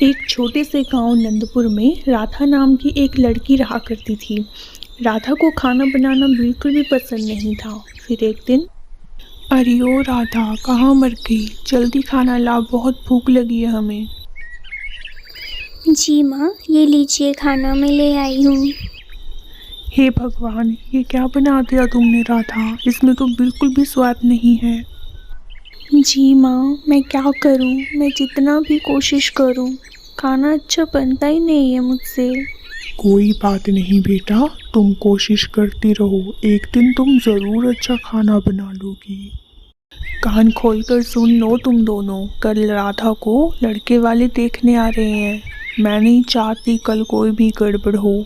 एक छोटे से गांव नंदपुर में राधा नाम की एक लड़की रहा करती थी। राधा को खाना बनाना बिल्कुल भी पसंद नहीं था। फिर एक दिन, अरे ओ राधा, कहाँ मर गई? जल्दी खाना ला, बहुत भूख लगी है हमें। जी माँ, ये लीजिए खाना मैं ले आई हूँ। हे भगवान, ये क्या बना दिया तुमने राधा? इसमें तो बिल्कुल भी स्वाद नहीं है। जी माँ, मैं क्या करूँ? मैं जितना भी कोशिश करूँ, खाना अच्छा बनता ही नहीं है मुझसे। कोई बात नहीं बेटा, तुम कोशिश करती रहो, एक दिन तुम जरूर अच्छा खाना बना लोगी। कान खोलकर सुन लो तुम दोनों, कल राधा को लड़के वाले देखने आ रहे हैं। मैं नहीं चाहती कल कोई भी गड़बड़ हो।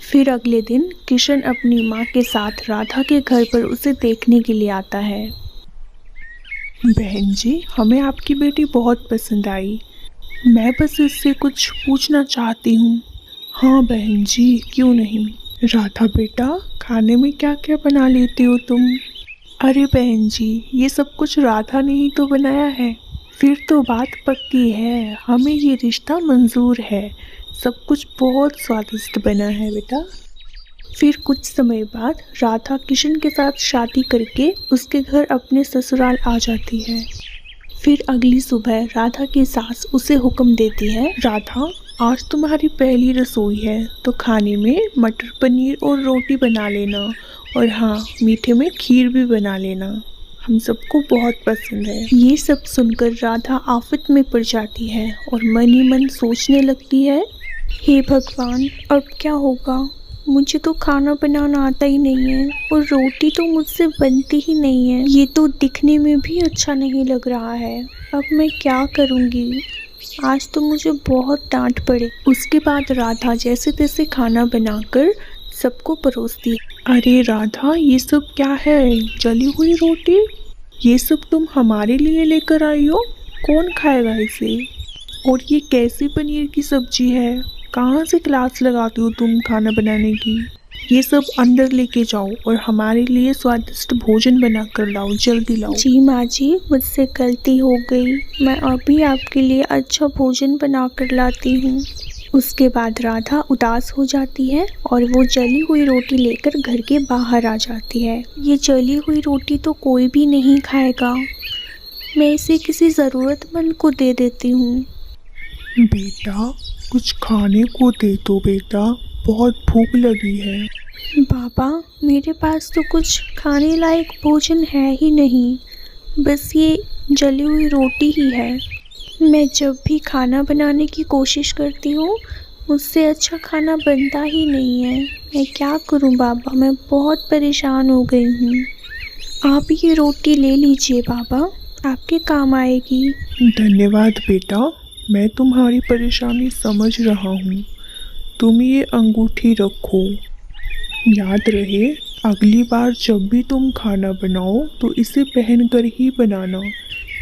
फिर अगले दिन किशन अपनी माँ के साथ राधा के घर पर उसे देखने के लिए आता है। बहन जी, हमें आपकी बेटी बहुत पसंद आई। मैं बस इससे कुछ पूछना चाहती हूँ। हाँ बहन जी, क्यों नहीं। राधा बेटा, खाने में क्या क्या बना लेती हो तुम? अरे बहन जी, ये सब कुछ राधा ने ही तो बनाया है। फिर तो बात पक्की है, हमें ये रिश्ता मंजूर है। सब कुछ बहुत स्वादिष्ट बना है बेटा। फिर कुछ समय बाद राधा किशन के साथ शादी करके उसके घर अपने ससुराल आ जाती है। फिर अगली सुबह राधा की सास उसे हुक्म देती है, राधा, आज तुम्हारी पहली रसोई है तो खाने में मटर पनीर और रोटी बना लेना, और हाँ, मीठे में खीर भी बना लेना, हम सबको बहुत पसंद है। ये सब सुनकर राधा आफत में पड़ जाती है और मन ही मन सोचने लगती है, हे भगवान, अब क्या होगा? मुझे तो खाना बनाना आता ही नहीं है और रोटी तो मुझसे बनती ही नहीं है। ये तो दिखने में भी अच्छा नहीं लग रहा है। अब मैं क्या करूँगी? आज तो मुझे बहुत डांट पड़े। उसके बाद राधा जैसे तैसे खाना बनाकर सबको परोसती है। अरे राधा, ये सब क्या है? जली हुई रोटी? ये सब तुम हमारे लिए लेकर आई हो? कौन खाएगा इसे? और ये कैसी पनीर की सब्जी है? कहाँ से क्लास लगाती हो तुम खाना बनाने की? ये सब अंदर लेके जाओ और हमारे लिए स्वादिष्ट भोजन बना कर लाओ, जल्दी लाओ। जी माँ जी, मुझसे गलती हो गई। मैं अभी आपके लिए अच्छा भोजन बना कर लाती हूँ। उसके बाद राधा उदास हो जाती है और वो जली हुई रोटी लेकर घर के बाहर आ जाती है। ये जली हुई रोटी तो कोई भी नहीं खाएगा। मैं इसे किसी ज़रूरतमंद को दे देती हूँ। बेटा, कुछ खाने को दे दो बेटा, बहुत भूख लगी है। पापा, मेरे पास तो कुछ खाने लायक भोजन है ही नहीं, बस ये जली हुई रोटी ही है। मैं जब भी खाना बनाने की कोशिश करती हूँ, मुझसे अच्छा खाना बनता ही नहीं है। मैं क्या करूँ पापा, मैं बहुत परेशान हो गई हूँ। आप ये रोटी ले लीजिए पापा, आपके काम आएगी। धन्यवाद बेटा, मैं तुम्हारी परेशानी समझ रहा हूँ। तुम ये अंगूठी रखो। याद रहे, अगली बार जब भी तुम खाना बनाओ तो इसे पहनकर ही बनाना।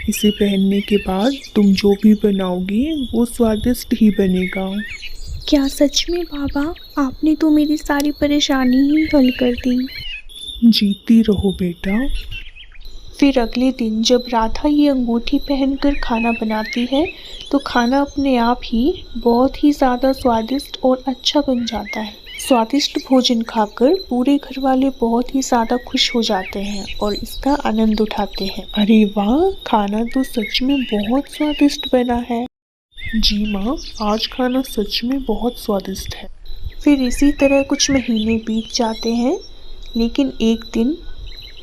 इसे पहनने के बाद तुम जो भी बनाओगी वो स्वादिष्ट ही बनेगा। क्या सच में पापा? आपने तो मेरी सारी परेशानी ही हल कर दी। जीती रहो बेटा। फिर अगले दिन जब राधा ये अंगूठी पहनकर खाना बनाती है तो खाना अपने आप ही बहुत ही ज़्यादा स्वादिष्ट और अच्छा बन जाता है। स्वादिष्ट भोजन खाकर पूरे घर वाले बहुत ही ज़्यादा खुश हो जाते हैं और इसका आनंद उठाते हैं। अरे वाह, खाना तो सच में बहुत स्वादिष्ट बना है। जी माँ, आज खाना सच में बहुत स्वादिष्ट है। फिर इसी तरह कुछ महीने बीत जाते हैं, लेकिन एक दिन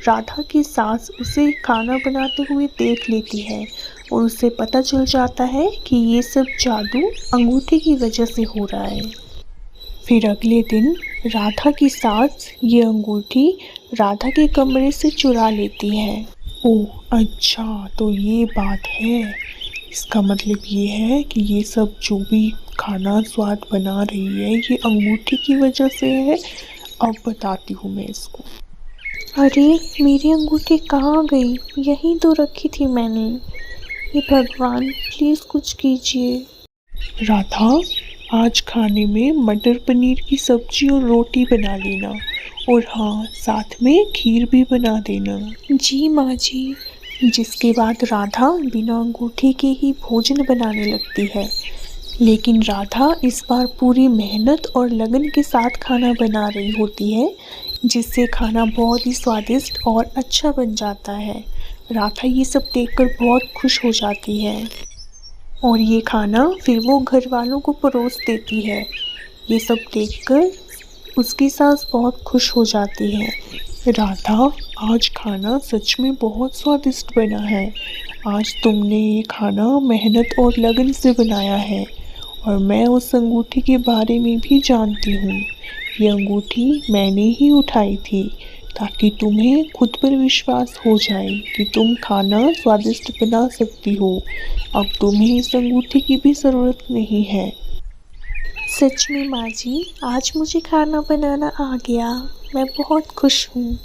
राधा की सास उसे खाना बनाते हुए देख लेती है और उसे पता चल जाता है कि ये सब जादू अंगूठी की वजह से हो रहा है। फिर अगले दिन राधा की सास ये अंगूठी राधा के कमरे से चुरा लेती है। ओह अच्छा, तो ये बात है। इसका मतलब ये है कि ये सब जो भी खाना स्वाद बना रही है ये अंगूठी की वजह से है। अब बताती हूँ मैं इसको। अरे, मेरी अंगूठी कहाँ गई? यहीं तो रखी थी मैंने। हे भगवान, प्लीज़ कुछ कीजिए। राधा, आज खाने में मटर पनीर की सब्जी और रोटी बना लेना, और हाँ, साथ में खीर भी बना देना। जी माँ जी। जिसके बाद राधा बिना अंगूठी के ही भोजन बनाने लगती है। लेकिन राधा इस बार पूरी मेहनत और लगन के साथ खाना बना रही होती है, जिससे खाना बहुत ही स्वादिष्ट और अच्छा बन जाता है। राधा ये सब देखकर बहुत खुश हो जाती है और ये खाना फिर वो घर वालों को परोस देती है। ये सब देखकर उसकी सास बहुत खुश हो जाती है। राधा, आज खाना सच में बहुत स्वादिष्ट बना है। आज तुमने ये खाना मेहनत और लगन से बनाया है और मैं उस अंगूठी के बारे में भी जानती हूँ। ये अंगूठी मैंने ही उठाई थी ताकि तुम्हें खुद पर विश्वास हो जाए कि तुम खाना स्वादिष्ट बना सकती हो। अब तुम्हें इस अंगूठी की भी ज़रूरत नहीं है। सच में माँ जी, आज मुझे खाना बनाना आ गया। मैं बहुत खुश हूँ।